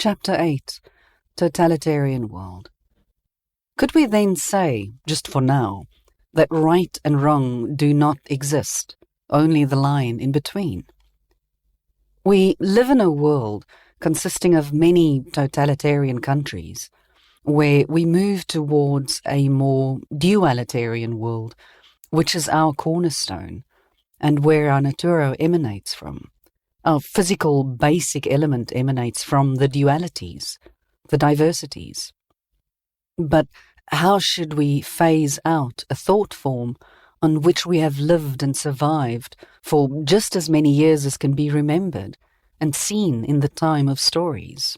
Chapter 8, Totalitarian World. Could we then say, just for now, that right and wrong do not exist, only the line in between? We live in a world consisting of many totalitarian countries, where we move towards a more dualitarian world, which is our cornerstone, and where our Naturo emanates from. Our physical basic element emanates from the dualities, the diversities. But how should we phase out a thought form on which we have lived and survived for just as many years as can be remembered and seen in the time of stories?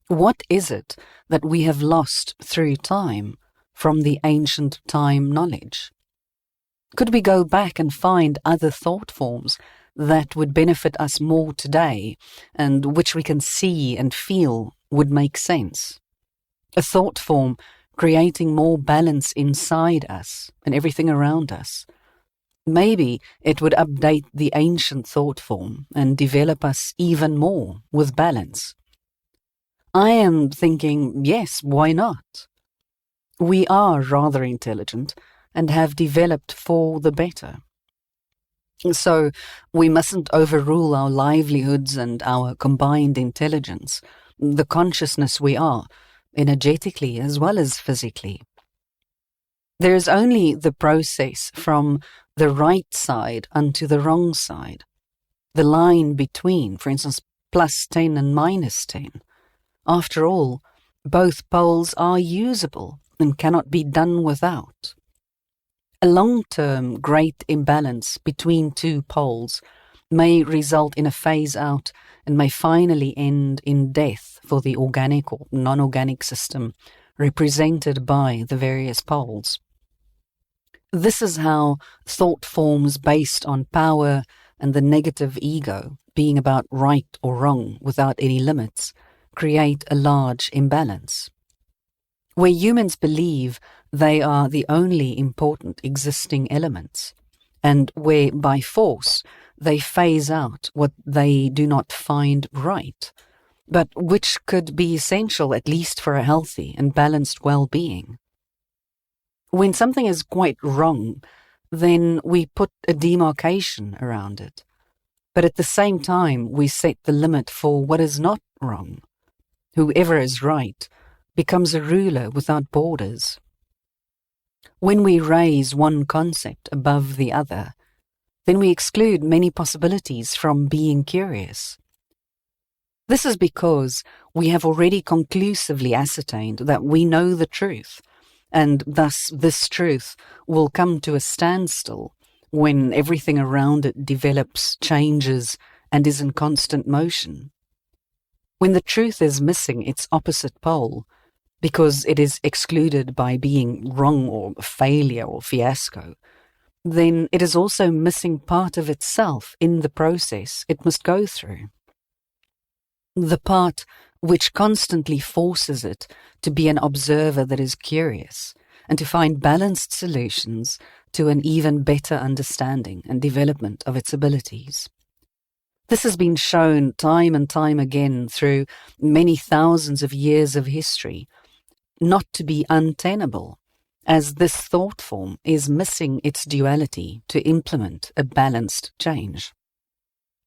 What is it that we have lost through time from the ancient time knowledge? Could we go back and find other thought forms that would benefit us more today and which we can see and feel would make sense? A thought form creating more balance inside us and everything around us. Maybe it would update the ancient thought form and develop us even more with balance. I am thinking, yes, why not? We are rather intelligent and have developed for the better. So we mustn't overrule our livelihoods and our combined intelligence, the consciousness we are, energetically as well as physically. There is only the process from the right side unto the wrong side, the line between, for instance, +10 and -10. After all, both poles are usable and cannot be done without. A long-term great imbalance between two poles may result in a phase-out and may finally end in death for the organic or non-organic system represented by the various poles. This is how thought forms based on power and the negative ego, being about right or wrong without any limits, create a large imbalance. Where humans believe they are the only important existing elements, and where by force they phase out what they do not find right, but which could be essential at least for a healthy and balanced well-being. When something is quite wrong, then we put a demarcation around it, but at the same time we set the limit for what is not wrong. Whoever is right becomes a ruler without borders. When we raise one concept above the other, then we exclude many possibilities from being curious. This is because we have already conclusively ascertained that we know the truth, and thus this truth will come to a standstill when everything around it develops, changes, and is in constant motion. When the truth is missing its opposite pole, because it is excluded by being wrong or failure or fiasco, then it is also missing part of itself in the process it must go through. The part which constantly forces it to be an observer that is curious and to find balanced solutions to an even better understanding and development of its abilities. This has been shown time and time again through many thousands of years of history, not to be untenable, as this thought form is missing its duality to implement a balanced change.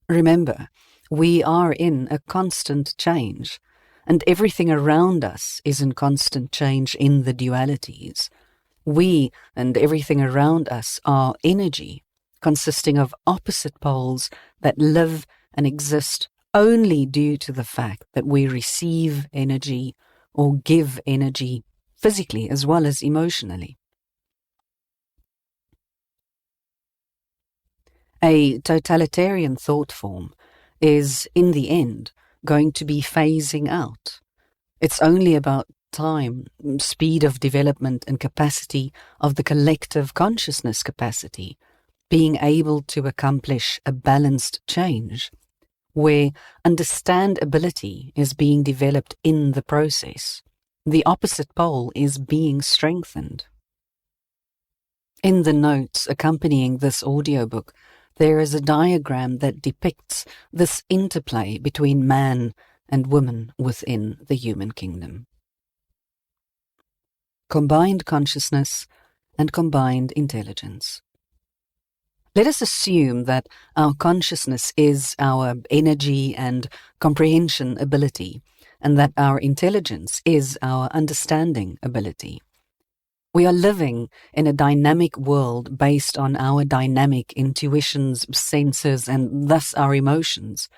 Remember, we are in a constant change, and everything around us is in constant change in the dualities. We and everything around us are energy, consisting of opposite poles that live and exist only due to the fact that we receive energy or give energy physically as well as emotionally. A totalitarian thought form is, in the end, going to be phasing out. It's only about time, speed of development and capacity of the collective consciousness capacity, being able to accomplish a balanced change, where understandability is being developed in the process. The opposite pole is being strengthened. In the notes accompanying this audiobook, there is a diagram that depicts this interplay between man and women within the human kingdom. Combined consciousness and combined intelligence. Let us assume that our consciousness is our energy and comprehension ability, and that our intelligence is our understanding ability. We are living in a dynamic world based on our dynamic intuitions, senses, and thus our emotions,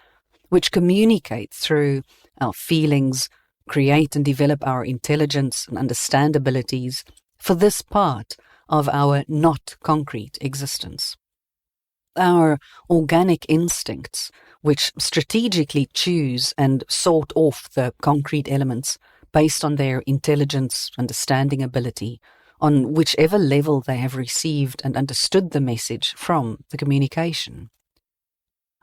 which communicate through our feelings, create and develop our intelligence and understand abilities for this part of our not concrete existence. Our organic instincts, which strategically choose and sort off the concrete elements based on their intelligence, understanding ability, on whichever level they have received and understood the message from the communication.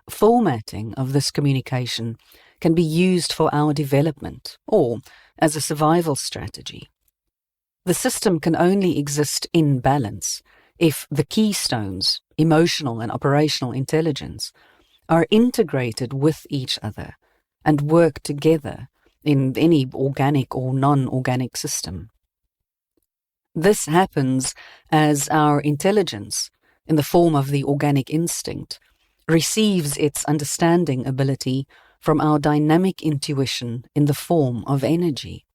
Formatting of this communication can be used for our development or as a survival strategy. The system can only exist in balance if the keystones, emotional and operational intelligence, are integrated with each other and work together in any organic or non-organic system. This happens as our intelligence, in the form of the organic instinct, receives its understanding ability from our dynamic intuition in the form of energy.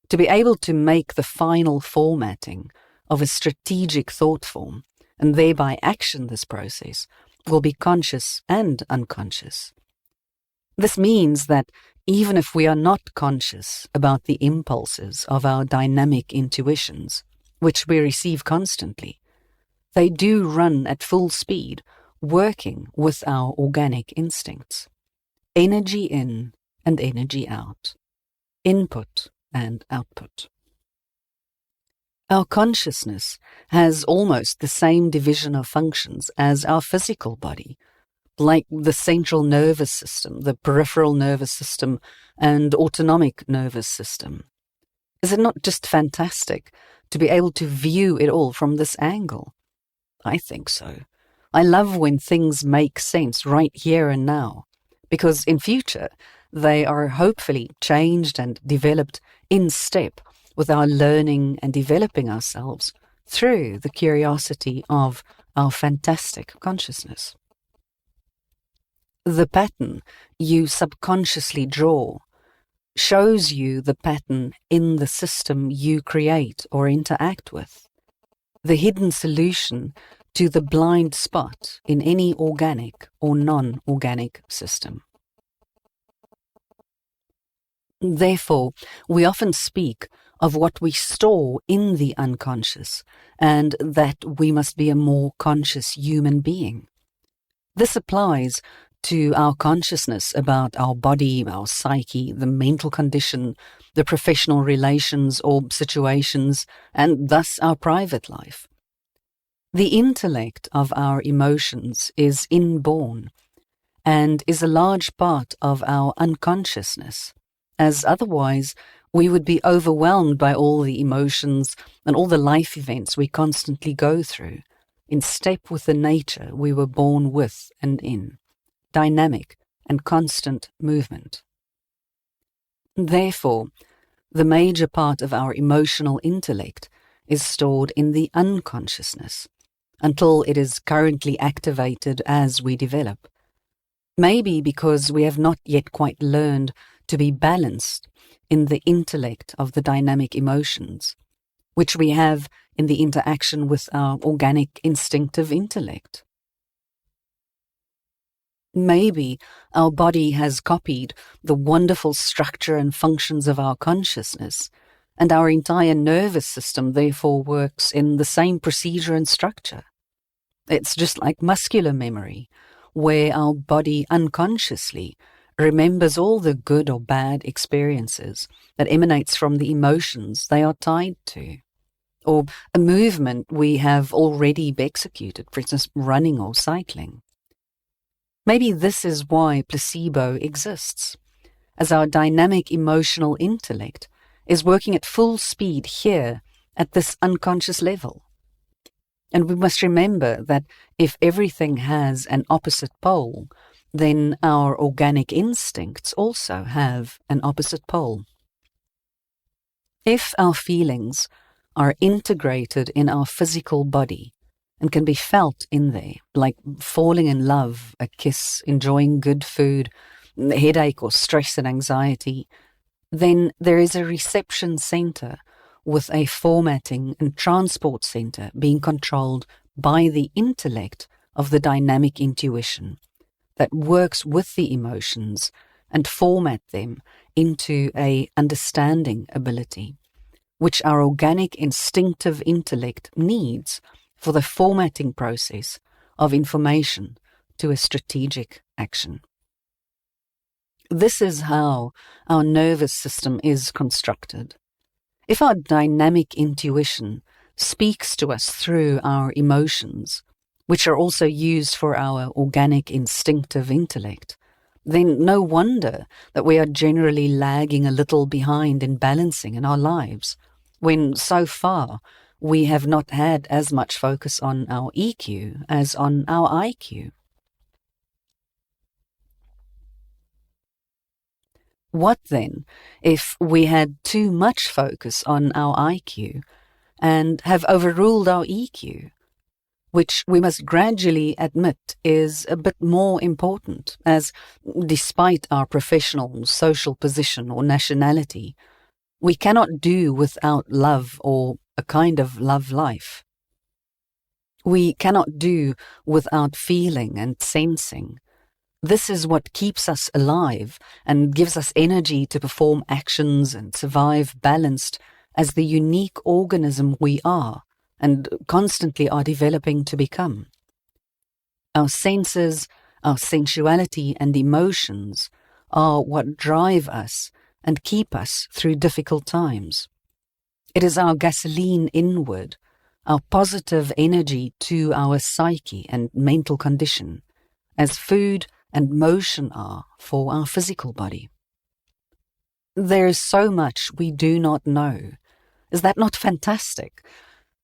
To be able to make the final formatting of a strategic thought form and thereby action this process will be conscious and unconscious. This means that even if we are not conscious about the impulses of our dynamic intuitions, which we receive constantly, they do run at full speed, working with our organic instincts. Energy in and energy out. Input and output. Our consciousness has almost the same division of functions as our physical body, like the central nervous system, the peripheral nervous system, and autonomic nervous system. Is it not just fantastic to be able to view it all from this angle? I think so. I love when things make sense right here and now, because in future they are hopefully changed and developed in step with our learning and developing ourselves through the curiosity of our fantastic consciousness. The pattern you subconsciously draw shows you the pattern in the system you create or interact with, the hidden solution to the blind spot in any organic or non-organic system. Therefore, we often speak of what we store in the unconscious, and that we must be a more conscious human being. This applies to our consciousness about our body, our psyche, the mental condition, the professional relations or situations, and thus our private life. The intellect of our emotions is inborn and is a large part of our unconsciousness, as otherwise we would be overwhelmed by all the emotions and all the life events we constantly go through, in step with the nature we were born with and in, dynamic and constant movement. Therefore, the major part of our emotional intellect is stored in the unconsciousness, until it is currently activated as we develop. Maybe because we have not yet quite learned to be balanced in the intellect of the dynamic emotions, which we have in the interaction with our organic instinctive intellect. Maybe our body has copied the wonderful structure and functions of our consciousness, and our entire nervous system therefore works in the same procedure and structure. It's just like muscular memory, where our body unconsciously remembers all the good or bad experiences that emanates from the emotions they are tied to, or a movement we have already executed, for instance, running or cycling. Maybe this is why placebo exists, as our dynamic emotional intellect is working at full speed here at this unconscious level. And we must remember that if everything has an opposite pole, then our organic instincts also have an opposite pole. If our feelings are integrated in our physical body and can be felt in there, like falling in love, a kiss, enjoying good food, headache or stress and anxiety, then there is a reception center with a formatting and transport center being controlled by the intellect of the dynamic intuition that works with the emotions and format them into a understanding ability, which our organic instinctive intellect needs for the formatting process of information to a strategic action. This is how our nervous system is constructed. If our dynamic intuition speaks to us through our emotions, which are also used for our organic instinctive intellect, then no wonder that we are generally lagging a little behind in balancing in our lives, when so far we have not had as much focus on our EQ as on our IQ. What then if we had too much focus on our IQ and have overruled our EQ, which we must gradually admit is a bit more important, as despite our professional, social position or nationality, we cannot do without love or a kind of love life. We cannot do without feeling and sensing. This is what keeps us alive and gives us energy to perform actions and survive balanced as the unique organism we are and constantly are developing to become. Our senses, our sensuality and emotions are what drive us and keep us through difficult times. It is our gasoline inward, our positive energy to our psyche and mental condition, as food and motion are for our physical body. There is so much we do not know. Is that not fantastic?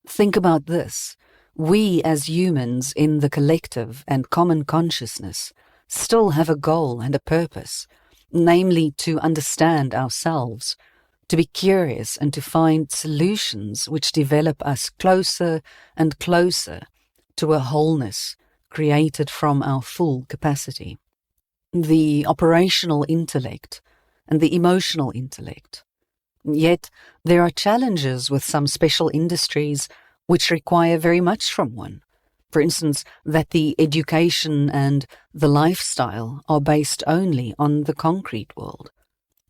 Think about this. We as humans in the collective and common consciousness still have a goal and a purpose, namely to understand ourselves, to be curious and to find solutions which develop us closer and closer to a wholeness created from our full capacity. The operational intellect and the emotional intellect. Yet there are challenges with some special industries which require very much from one. For instance, that the education and the lifestyle are based only on the concrete world.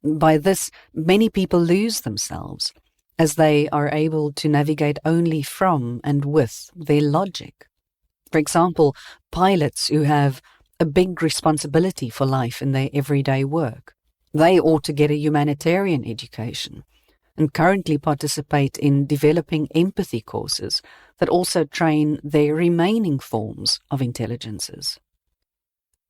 By this, many people lose themselves, as they are able to navigate only from and with their logic. For example, pilots who have a big responsibility for life in their everyday work. They ought to get a humanitarian education and currently participate in developing empathy courses that also train their remaining forms of intelligences.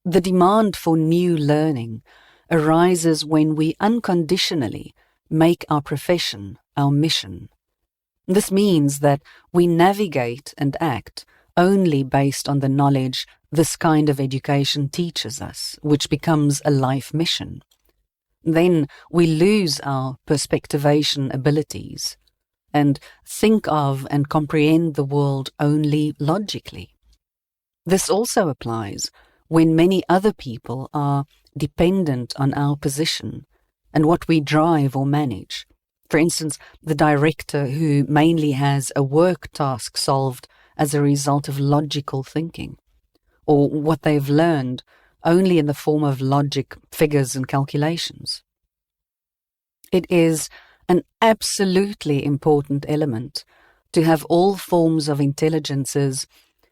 The demand for new learning arises when we unconditionally make our profession our mission. This means that we navigate and act only based on the knowledge this kind of education teaches us, which becomes a life mission. Then we lose our perspectivation abilities and think of and comprehend the world only logically. This also applies when many other people are dependent on our position and what we drive or manage. For instance, the director who mainly has a work task solved as a result of logical thinking, or what they've learned only in the form of logic, figures and calculations. It is an absolutely important element to have all forms of intelligences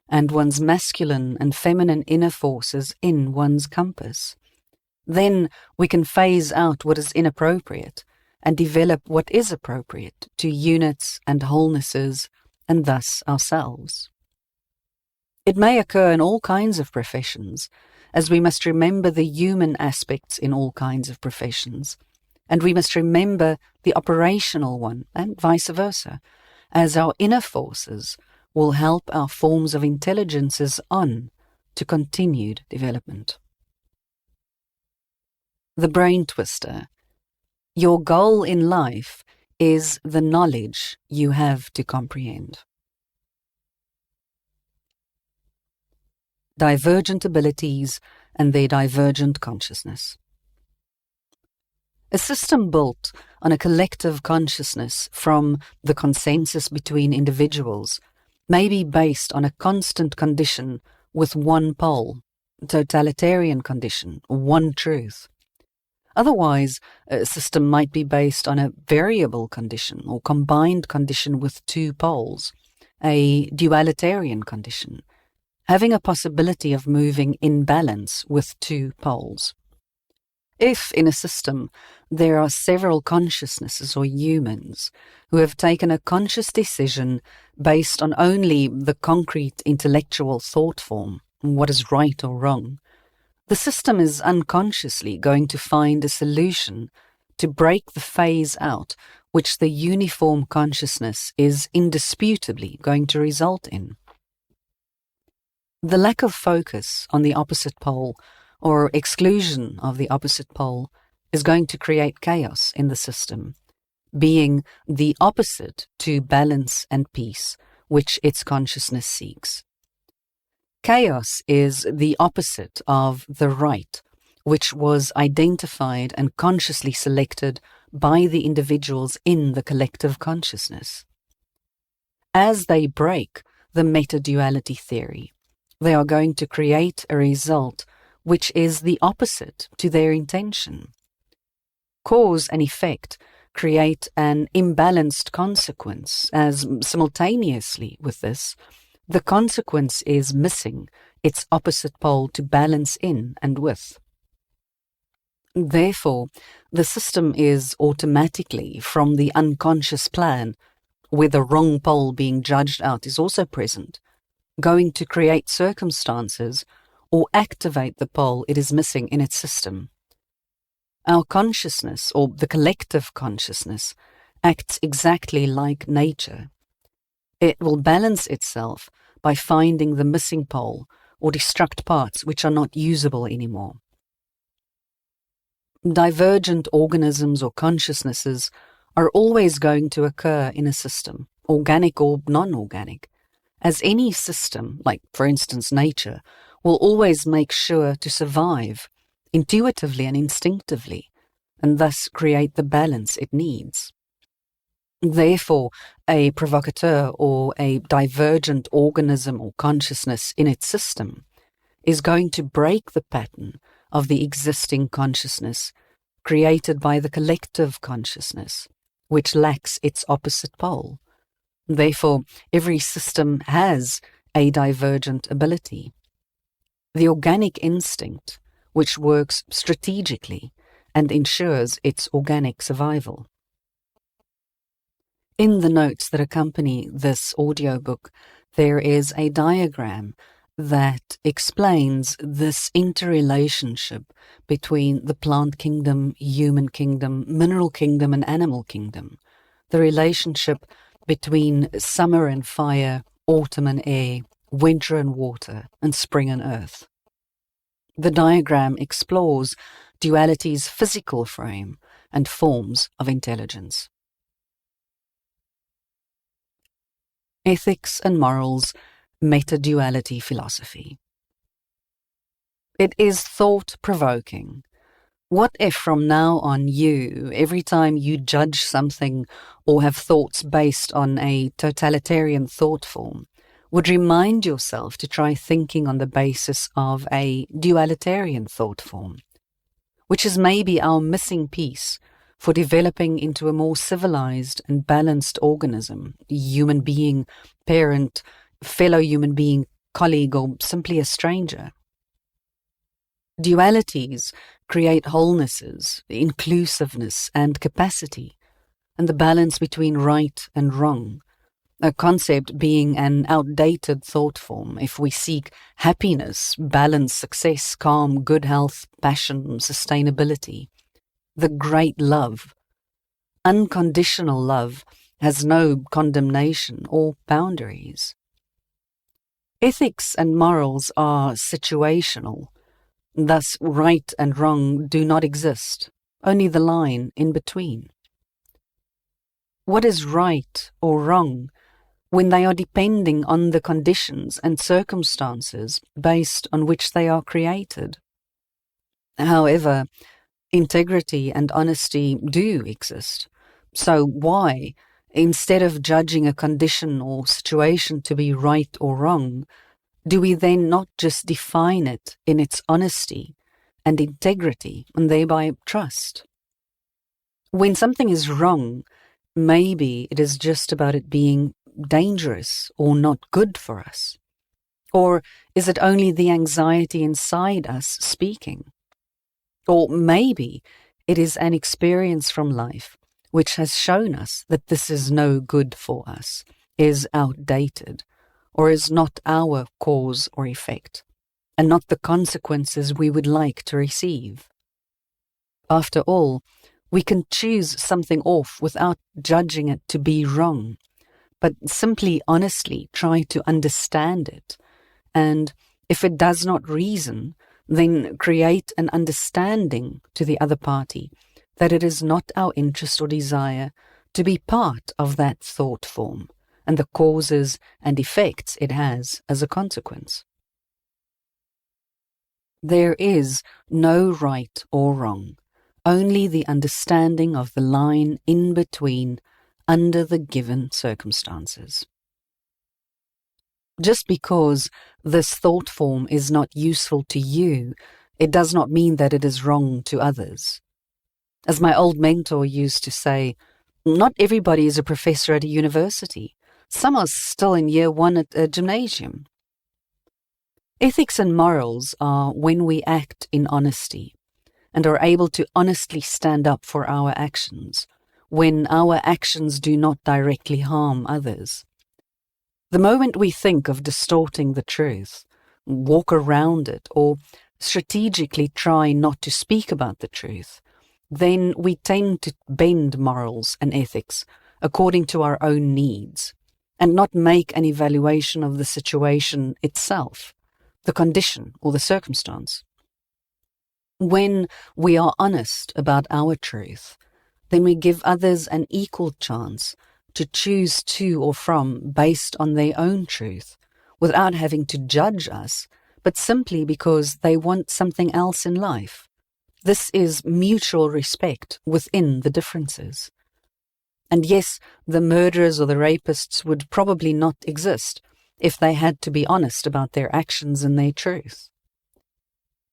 and one's masculine and feminine inner forces in one's compass. Then we can phase out what is inappropriate and develop what is appropriate to units and wholenesses and thus ourselves. It may occur in all kinds of professions, as we must remember the human aspects in all kinds of professions, and we must remember the operational one, and vice versa, as our inner forces will help our forms of intelligences on to continued development. The brain twister. Your goal in life is the knowledge you have to comprehend. Divergent abilities and their divergent consciousness. A system built on a collective consciousness from the consensus between individuals may be based on a constant condition with one pole, totalitarian condition, one truth. Otherwise, a system might be based on a variable condition or combined condition with two poles, a dualitarian condition, having a possibility of moving in balance with two poles. If, in a system, there are several consciousnesses or humans who have taken a conscious decision based on only the concrete intellectual thought form, what is right or wrong, the system is unconsciously going to find a solution to break the phase out which the uniform consciousness is indisputably going to result in. The lack of focus on the opposite pole or exclusion of the opposite pole is going to create chaos in the system, being the opposite to balance and peace, which its consciousness seeks. Chaos is the opposite of the right, which was identified and consciously selected by the individuals in the collective consciousness. As they break the meta-duality theory, they are going to create a result which is the opposite to their intention. Cause and effect create an imbalanced consequence, as simultaneously with this, the consequence is missing its opposite pole to balance in and with. Therefore, the system is automatically from the unconscious plan, where the wrong pole being judged out is also present, going to create circumstances or activate the pole it is missing in its system. Our consciousness, or the collective consciousness, acts exactly like nature. It will balance itself by finding the missing pole or destruct parts which are not usable anymore. Divergent organisms or consciousnesses are always going to occur in a system, organic or non-organic, as any system, like for instance nature, will always make sure to survive intuitively and instinctively, and thus create the balance it needs. Therefore, a provocateur or a divergent organism or consciousness in its system is going to break the pattern of the existing consciousness created by the collective consciousness, which lacks its opposite pole. Therefore, every system has a divergent ability. The organic instinct, which works strategically and ensures its organic survival. In the notes that accompany this audiobook, there is a diagram that explains this interrelationship between the plant kingdom, human kingdom, mineral kingdom, and animal kingdom. The relationship between summer and fire, autumn and air, winter and water, and spring and earth. The diagram explores duality's physical frame and forms of intelligence. Ethics and morals, meta-duality philosophy. It is thought-provoking. What if from now on you, every time you judge something or have thoughts based on a totalitarian thought form, would remind yourself to try thinking on the basis of a dualitarian thought form, which is maybe our missing piece for developing into a more civilized and balanced organism, human being, parent, fellow human being, colleague, or simply a stranger. Dualities create wholenesses, inclusiveness, and capacity, and the balance between right and wrong, a concept being an outdated thought form if we seek happiness, balance, success, calm, good health, passion, sustainability. The great love. Unconditional love has no condemnation or boundaries. Ethics and morals are situational. Thus, right and wrong do not exist, only the line in between. What is right or wrong when they are depending on the conditions and circumstances based on which they are created? However, integrity and honesty do exist. So why, instead of judging a condition or situation to be right or wrong, do we then not just define it in its honesty and integrity and thereby trust? When something is wrong, maybe it is just about it being dangerous or not good for us. Or is it only the anxiety inside us speaking? Or maybe it is an experience from life which has shown us that this is no good for us, is outdated, or is not our cause or effect, and not the consequences we would like to receive. After all, we can choose something off without judging it to be wrong, but simply honestly try to understand it, and if it does not reason, then create an understanding to the other party that it is not our interest or desire to be part of that thought form and the causes and effects it has as a consequence. There is no right or wrong, only the understanding of the line in between under the given circumstances. Just because this thought form is not useful to you, it does not mean that it is wrong to others. As my old mentor used to say, not everybody is a professor at a university. Some are still in year one at a gymnasium. Ethics and morals are when we act in honesty and are able to honestly stand up for our actions, when our actions do not directly harm others. The moment we think of distorting the truth, walk around it, or strategically try not to speak about the truth, then we tend to bend morals and ethics according to our own needs, and not make an evaluation of the situation itself, the condition or the circumstance. When we are honest about our truth, then we give others an equal chance to choose to or from based on their own truth, without having to judge us, but simply because they want something else in life. This is mutual respect within the differences. And yes, the murderers or the rapists would probably not exist if they had to be honest about their actions and their truth.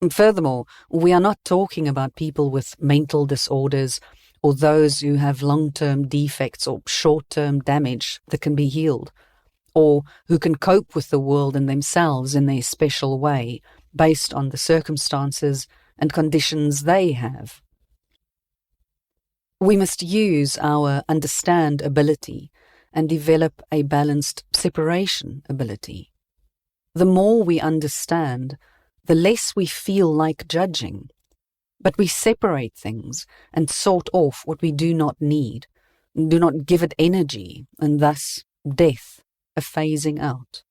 And furthermore, we are not talking about people with mental disorders or those who have long-term defects or short-term damage that can be healed, or who can cope with the world and themselves in their special way based on the circumstances and conditions they have. We must use our understand ability and develop a balanced separation ability. The more we understand, the less we feel like judging, but we separate things and sort off what we do not need, do not give it energy, and thus death, a phasing out.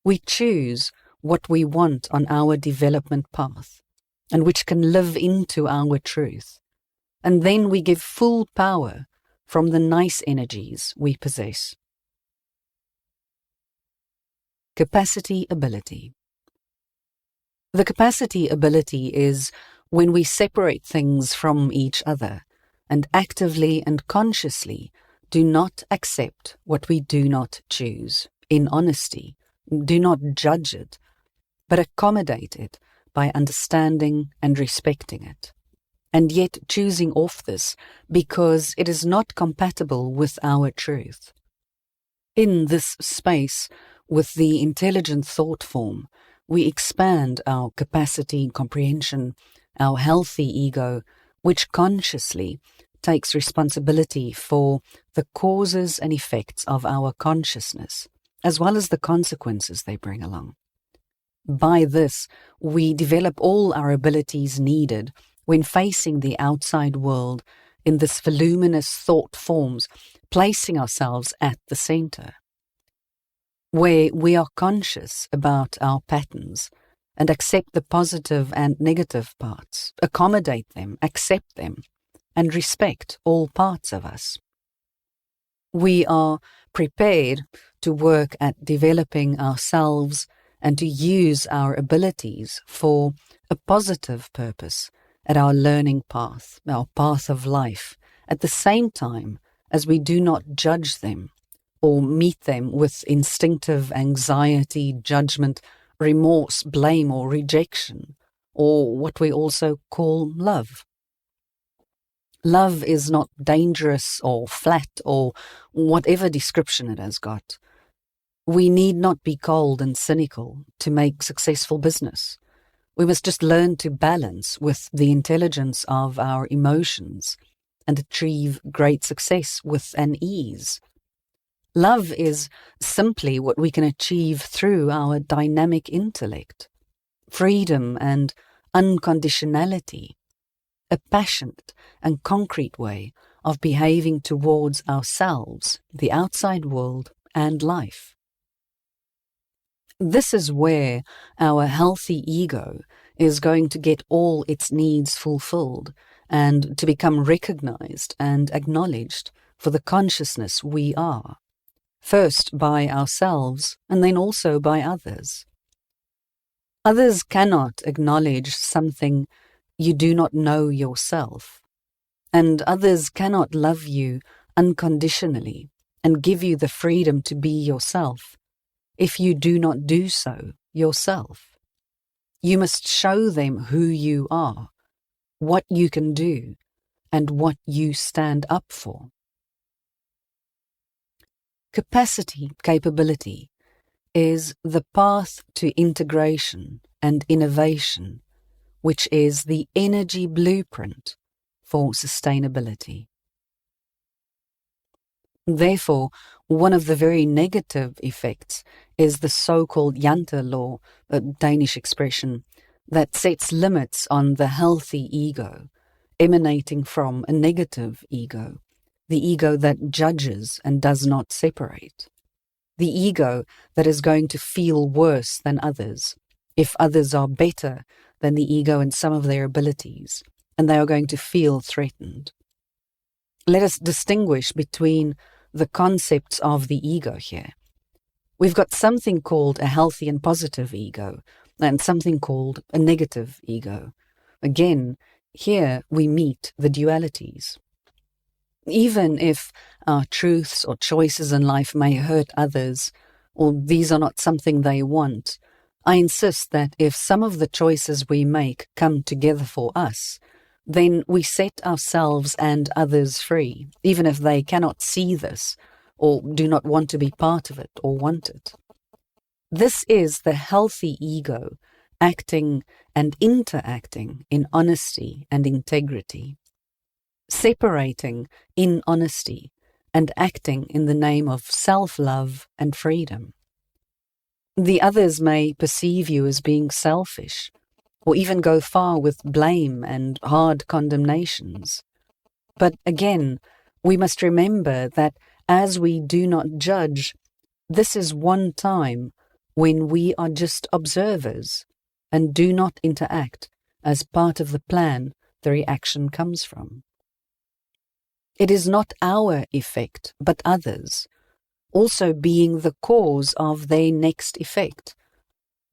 We choose what we want on our development path, and which can live into our truth, and then we give full power from the nice energies we possess. Capacity ability. The capacity ability is when we separate things from each other and actively and consciously do not accept what we do not choose in honesty, do not judge it, but accommodate it by understanding and respecting it, and yet choosing off this because it is not compatible with our truth. In this space, with the intelligent thought form, we expand our capacity, comprehension, our healthy ego, which consciously takes responsibility for the causes and effects of our consciousness, as well as the consequences they bring along. By this, we develop all our abilities needed when facing the outside world in this voluminous thought forms, placing ourselves at the center, where we are conscious about our patterns and accept the positive and negative parts, accommodate them, accept them, and respect all parts of us. We are prepared to work at developing ourselves and to use our abilities for a positive purpose at our learning path, our path of life, at the same time as we do not judge them or meet them with instinctive anxiety, judgment, remorse, blame, or rejection, or what we also call love. Love is not dangerous or flat or whatever description it has got. We need not be cold and cynical to make successful business. We must just learn to balance with the intelligence of our emotions and achieve great success with an ease. Love is simply what we can achieve through our dynamic intellect, freedom and unconditionality, a passionate and concrete way of behaving towards ourselves, the outside world, and life. This is where our healthy ego is going to get all its needs fulfilled and to become recognized and acknowledged for the consciousness we are, first by ourselves and then also by others. Others cannot acknowledge something you do not know yourself, and others cannot love you unconditionally and give you the freedom to be yourself if you do not do so yourself. You must show them who you are, what you can do, and what you stand up for. Capability, is the path to integration and innovation, which is the energy blueprint for sustainability. Therefore, one of the very negative effects is the so-called Jante law, a Danish expression, that sets limits on the healthy ego, emanating from a negative ego, the ego that judges and does not separate, the ego that is going to feel worse than others, if others are better than the ego in some of their abilities, and they are going to feel threatened. Let us distinguish between the concepts of the ego here. We've got something called a healthy and positive ego, and something called a negative ego. Again, here we meet the dualities. Even if our truths or choices in life may hurt others, or these are not something they want, I insist that if some of the choices we make come together for us, then we set ourselves and others free, even if they cannot see this, or do not want to be part of it or want it. This is the healthy ego acting and interacting in honesty and integrity, separating in honesty and acting in the name of self-love and freedom. The others may perceive you as being selfish, or even go far with blame and hard condemnations. But again, we must remember that as we do not judge, this is one time when we are just observers and do not interact as part of the plan the reaction comes from. It is not our effect, but others, also being the cause of their next effect.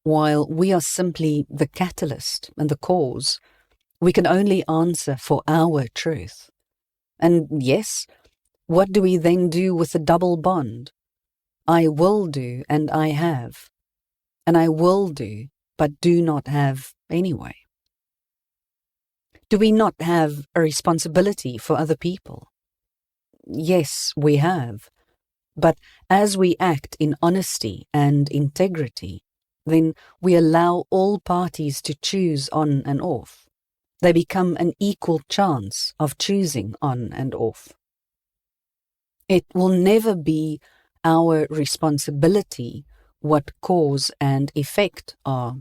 While we are simply the catalyst and the cause, we can only answer for our truth. And yes, what do we then do with the double bond? I will do and I have, and I will do but do not have anyway. Do we not have a responsibility for other people? Yes, we have. But as we act in honesty and integrity, then we allow all parties to choose on and off. They become an equal chance of choosing on and off. It will never be our responsibility what cause and effect are.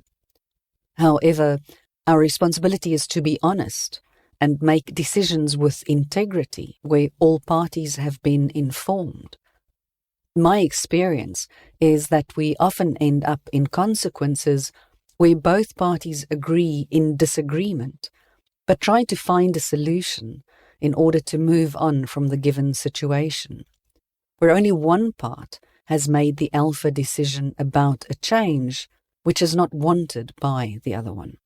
However, our responsibility is to be honest and make decisions with integrity where all parties have been informed. My experience is that we often end up in consequences where both parties agree in disagreement, but try to find a solution in order to move on from the given situation, where only one part has made the alpha decision about a change which is not wanted by the other one.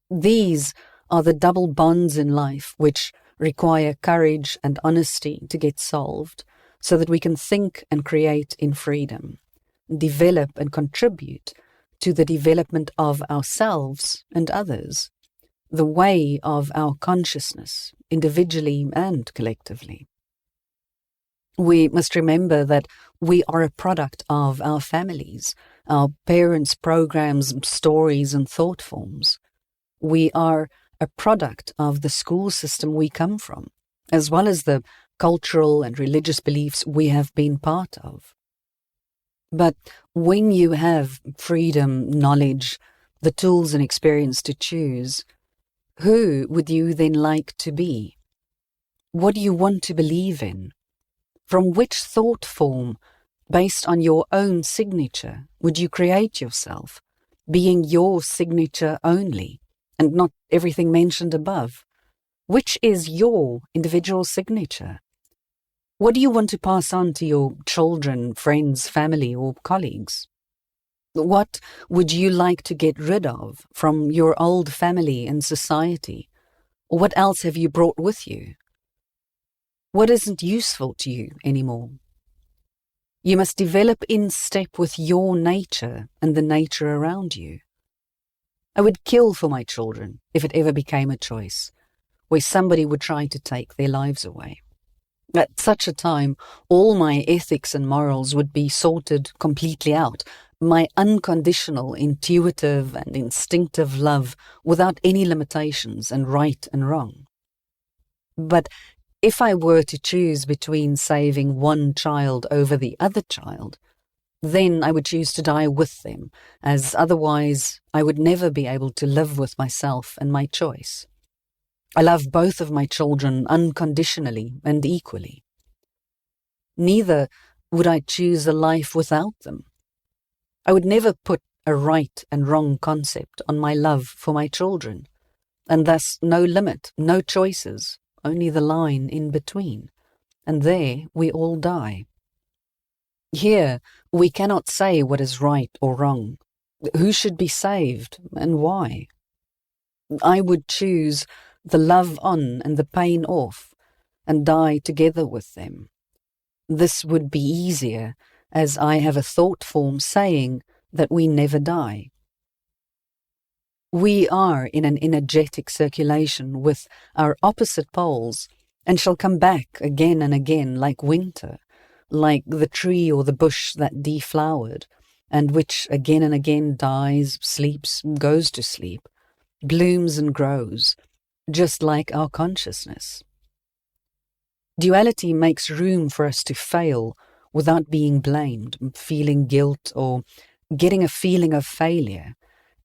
These are the double bonds in life which require courage and honesty to get solved, so that we can think and create in freedom, develop and contribute to the development of ourselves and others, the way of our consciousness, individually and collectively. We must remember that we are a product of our families, our parents' programs, stories and thought forms. We are a product of the school system we come from, as well as the cultural and religious beliefs we have been part of. But when you have freedom, knowledge, the tools and experience to choose, who would you then like to be? What do you want to believe in? From which thought form, based on your own signature, would you create yourself, being your signature only, and not everything mentioned above? Which is your individual signature? What do you want to pass on to your children, friends, family, or colleagues? What would you like to get rid of from your old family and society? Or what else have you brought with you? What isn't useful to you anymore? You must develop in step with your nature and the nature around you. I would kill for my children if it ever became a choice, where somebody would try to take their lives away. At such a time, all my ethics and morals would be sorted completely out, my unconditional, intuitive and instinctive love without any limitations and right and wrong. But if I were to choose between saving one child over the other child, then I would choose to die with them, as otherwise I would never be able to live with myself and my choice. I love both of my children unconditionally and equally. Neither would I choose a life without them. I would never put a right and wrong concept on my love for my children, and thus no limit, no choices, only the line in between, and there we all die. Here we cannot say what is right or wrong, who should be saved and why. I would choose the love on and the pain off, and die together with them. This would be easier, as I have a thought form saying that we never die. We are in an energetic circulation with our opposite poles, and shall come back again and again like winter, like the tree or the bush that deflowered, and which again and again dies, sleeps, goes to sleep, blooms and grows, just like our consciousness. Duality makes room for us to fail without being blamed, feeling guilt, or getting a feeling of failure,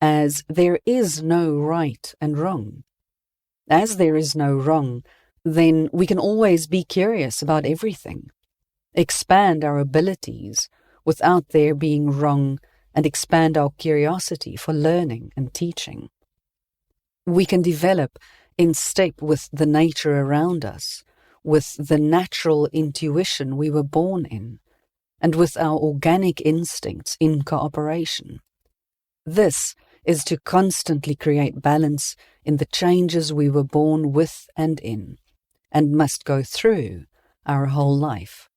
as there is no right and wrong. As there is no wrong, then we can always be curious about everything, expand our abilities without there being wrong, and expand our curiosity for learning and teaching. We can develop in step with the nature around us, with the natural intuition we were born in, and with our organic instincts in cooperation. This is to constantly create balance in the changes we were born with and in, and must go through our whole life.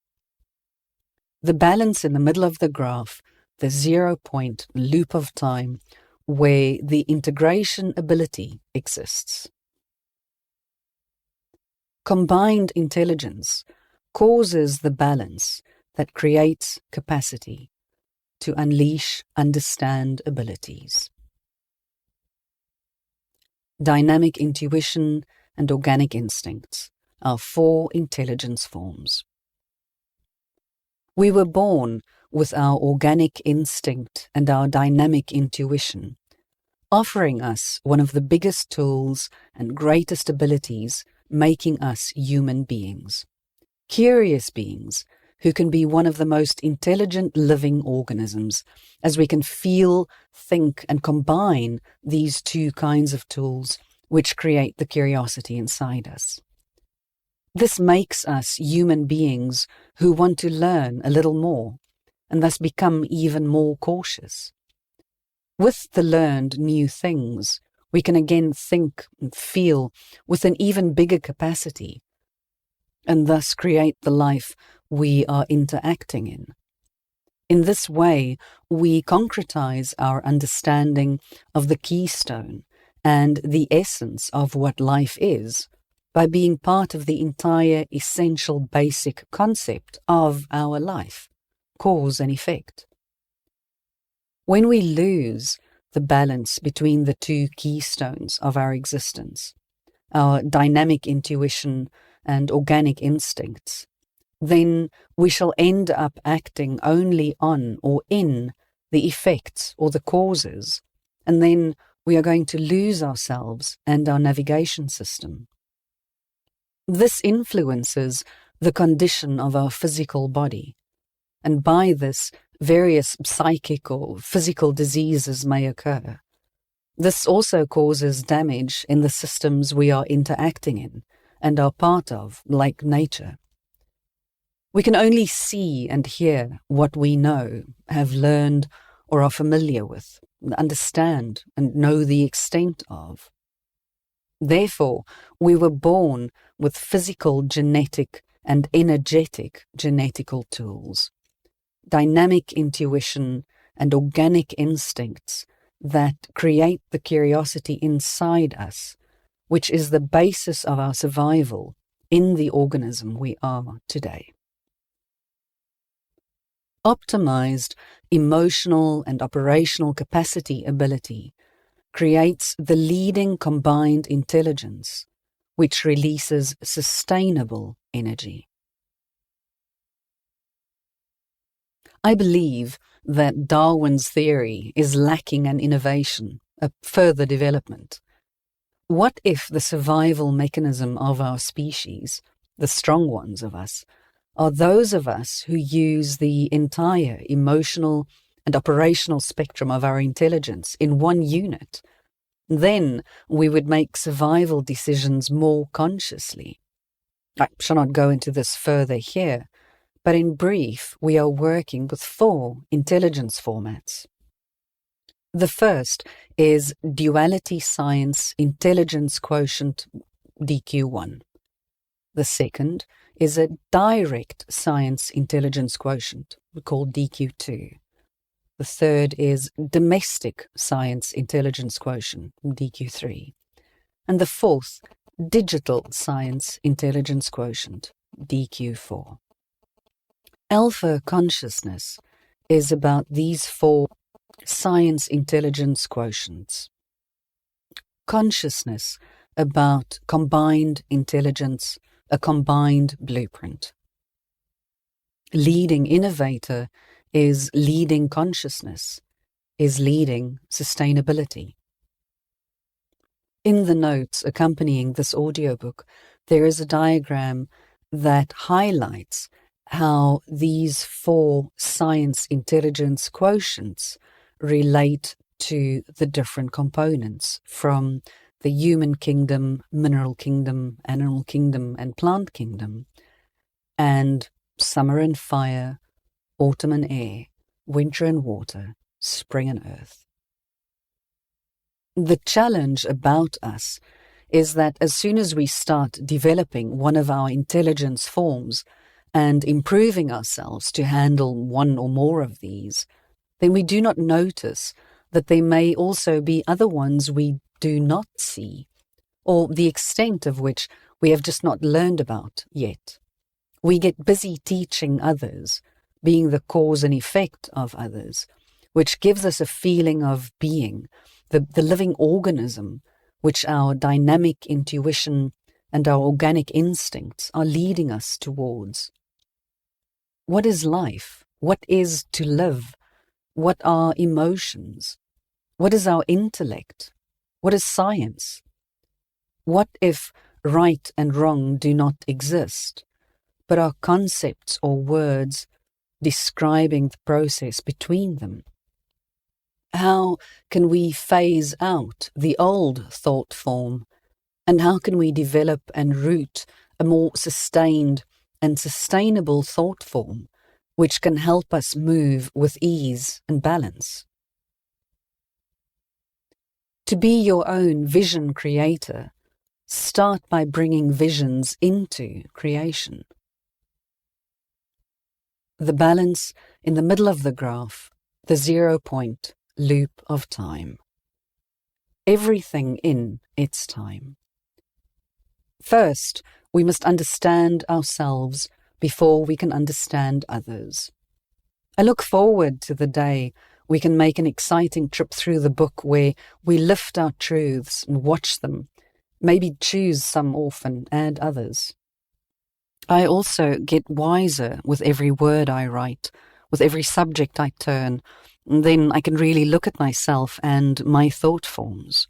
The balance in the middle of the graph, the 0-point loop of time, where the integration ability exists. Combined intelligence causes the balance that creates capacity to unleash understand abilities. Dynamic intuition and organic instincts are 4 intelligence forms. We were born with our organic instinct and our dynamic intuition, offering us one of the biggest tools and greatest abilities, making us human beings, curious beings who can be one of the most intelligent living organisms, as we can feel, think, and combine these two kinds of tools which create the curiosity inside us. This makes us human beings who want to learn a little more, and thus become even more cautious. With the learned new things, we can again think and feel with an even bigger capacity, and thus create the life we are interacting in. In this way, we concretize our understanding of the keystone and the essence of what life is by being part of the entire essential basic concept of our life, cause and effect. When we lose the balance between the two keystones of our existence, our dynamic intuition and organic instincts, then we shall end up acting only on or in the effects or the causes, and then we are going to lose ourselves and our navigation system. This influences the condition of our physical body, and by this, various psychic or physical diseases may occur. This also causes damage in the systems we are interacting in and are part of, like nature. We can only see and hear what we know, have learned, or are familiar with, understand and know the extent of. Therefore, we were born with physical, genetic, and energetic genetical tools, dynamic intuition, and organic instincts that create the curiosity inside us, which is the basis of our survival in the organism we are today. Optimized emotional and operational capacity ability creates the leading combined intelligence, which releases sustainable energy. I believe that Darwin's theory is lacking an innovation, a further development. What if the survival mechanism of our species, the strong ones of us, are those of us who use the entire emotional and operational spectrum of our intelligence in one unit? Then we would make survival decisions more consciously. I shall not go into this further here, but in brief, we are working with 4 intelligence formats. The first is Duality Science Intelligence Quotient DQ1. The second is a Direct Science Intelligence Quotient, called DQ2. The third is Domestic Science Intelligence Quotient, DQ3. And the fourth, Digital Science Intelligence Quotient, DQ4. Alpha consciousness is about these 4 science intelligence quotients. Consciousness about combined intelligence, a combined blueprint. Leading innovator is leading consciousness, is leading sustainability. In the notes accompanying this audiobook, there is a diagram that highlights how these 4 science intelligence quotients relate to the different components from the human kingdom, mineral kingdom, animal kingdom, and plant kingdom, and summer and fire, autumn and air, winter and water, spring and earth. The challenge about us is that as soon as we start developing one of our intelligence forms and improving ourselves to handle one or more of these, then we do not notice that there may also be other ones we do not see, or the extent of which we have just not learned about yet. We get busy teaching others, being the cause and effect of others, which gives us a feeling of being, the living organism which our dynamic intuition and our organic instincts are leading us towards. What is life? What is to live? What are emotions? What is our intellect? What is science? What if right and wrong do not exist, but are concepts or words describing the process between them. How can we phase out the old thought form, and how can we develop and root a more sustained and sustainable thought form which can help us move with ease and balance? To be your own vision creator, start by bringing visions into creation. The balance in the middle of the graph, the 0-point loop of time. Everything in its time. First, we must understand ourselves before we can understand others. I look forward to the day we can make an exciting trip through the book where we lift our truths and watch them, maybe choose some off and add others. I also get wiser with every word I write, with every subject I turn, and then I can really look at myself and my thought forms.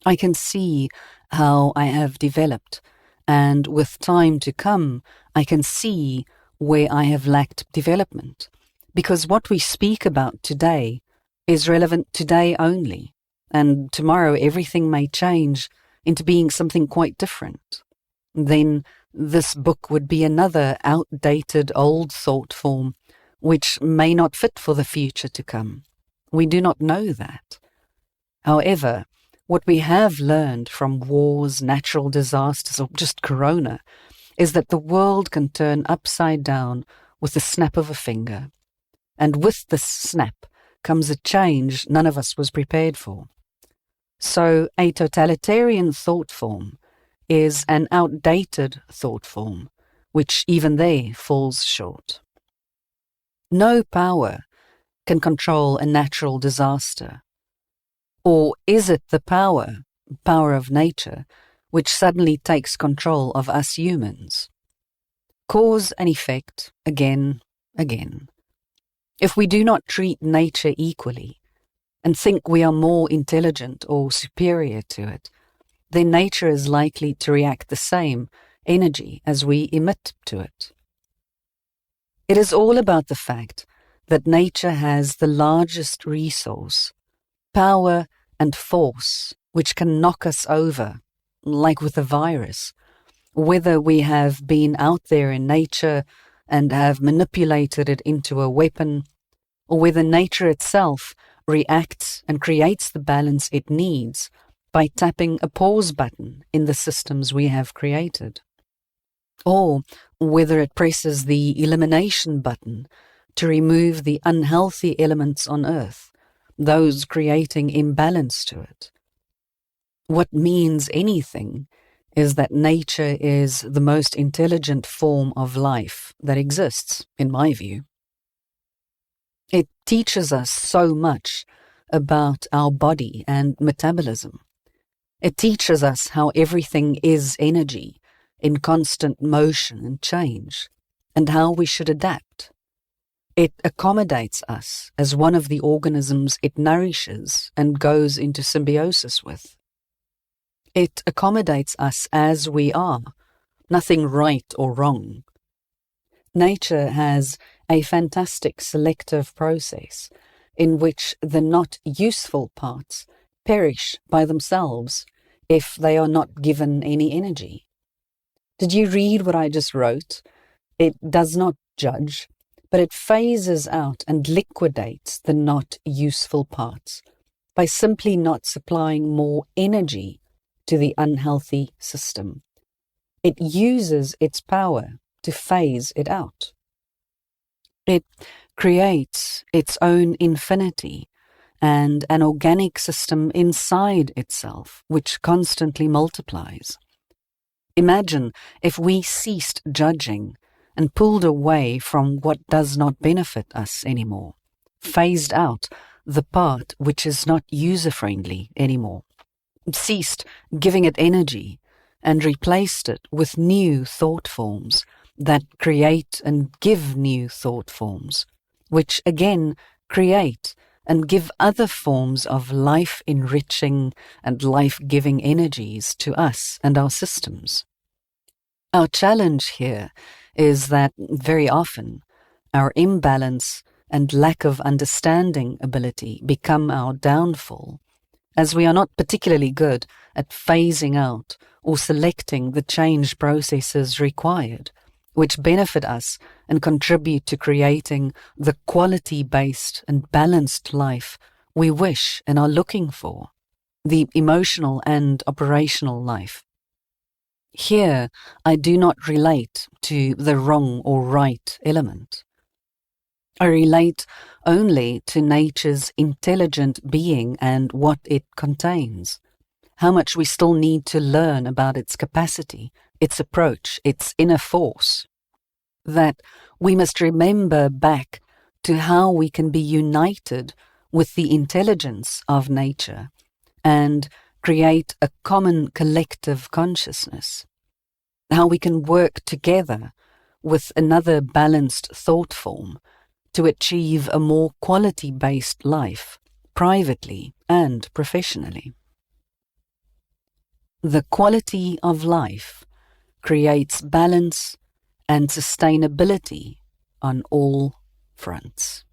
I can see how I have developed, and with time to come, I can see where I have lacked development, because what we speak about today is relevant today only, and tomorrow everything may change into being something quite different. Then this book would be another outdated old thought form, which may not fit for the future to come. We do not know that. However, what we have learned from wars, natural disasters, or just corona, is that the world can turn upside down with the snap of a finger. And with this snap comes a change none of us was prepared for. So a totalitarian thought form is an outdated thought form, which even there falls short. No power can control a natural disaster. Or is it the power of nature, which suddenly takes control of us humans? Cause and effect, again. If we do not treat nature equally, and think we are more intelligent or superior to it, then nature is likely to react the same energy as we emit to it. It is all about the fact that nature has the largest resource, power and force, which can knock us over, like with a virus, whether we have been out there in nature and have manipulated it into a weapon, or whether nature itself reacts and creates the balance it needs by tapping a pause button in the systems we have created, or whether it presses the elimination button to remove the unhealthy elements on Earth, those creating imbalance to it. What means anything is that nature is the most intelligent form of life that exists, in my view. It teaches us so much about our body and metabolism. It teaches us how everything is energy in constant motion and change, and how we should adapt. It accommodates us as one of the organisms it nourishes and goes into symbiosis with. It accommodates us as we are, nothing right or wrong. Nature has a fantastic selective process in which the not useful parts perish by themselves if they are not given any energy. Did you read what I just wrote? It does not judge, but it phases out and liquidates the not useful parts by simply not supplying more energy to the unhealthy system. It uses its power to phase it out. It creates its own infinity and an organic system inside itself, which constantly multiplies. Imagine if we ceased judging and pulled away from what does not benefit us anymore, phased out the part which is not user-friendly anymore, ceased giving it energy, and replaced it with new thought forms that create and give new thought forms, which again create and give other forms of life-enriching and life-giving energies to us and our systems. Our challenge here is that very often our imbalance and lack of understanding ability become our downfall, as we are not particularly good at phasing out or selecting the change processes required, which benefit us and contribute to creating the quality-based and balanced life we wish and are looking for, the emotional and operational life. Here, I do not relate to the wrong or right element. I relate only to nature's intelligent being and what it contains, how much we still need to learn about its capacity, its approach, its inner force. That we must remember back to how we can be united with the intelligence of nature and create a common collective consciousness. How we can work together with another balanced thought form to achieve a more quality-based life, privately and professionally. The quality of life creates balance and sustainability on all fronts.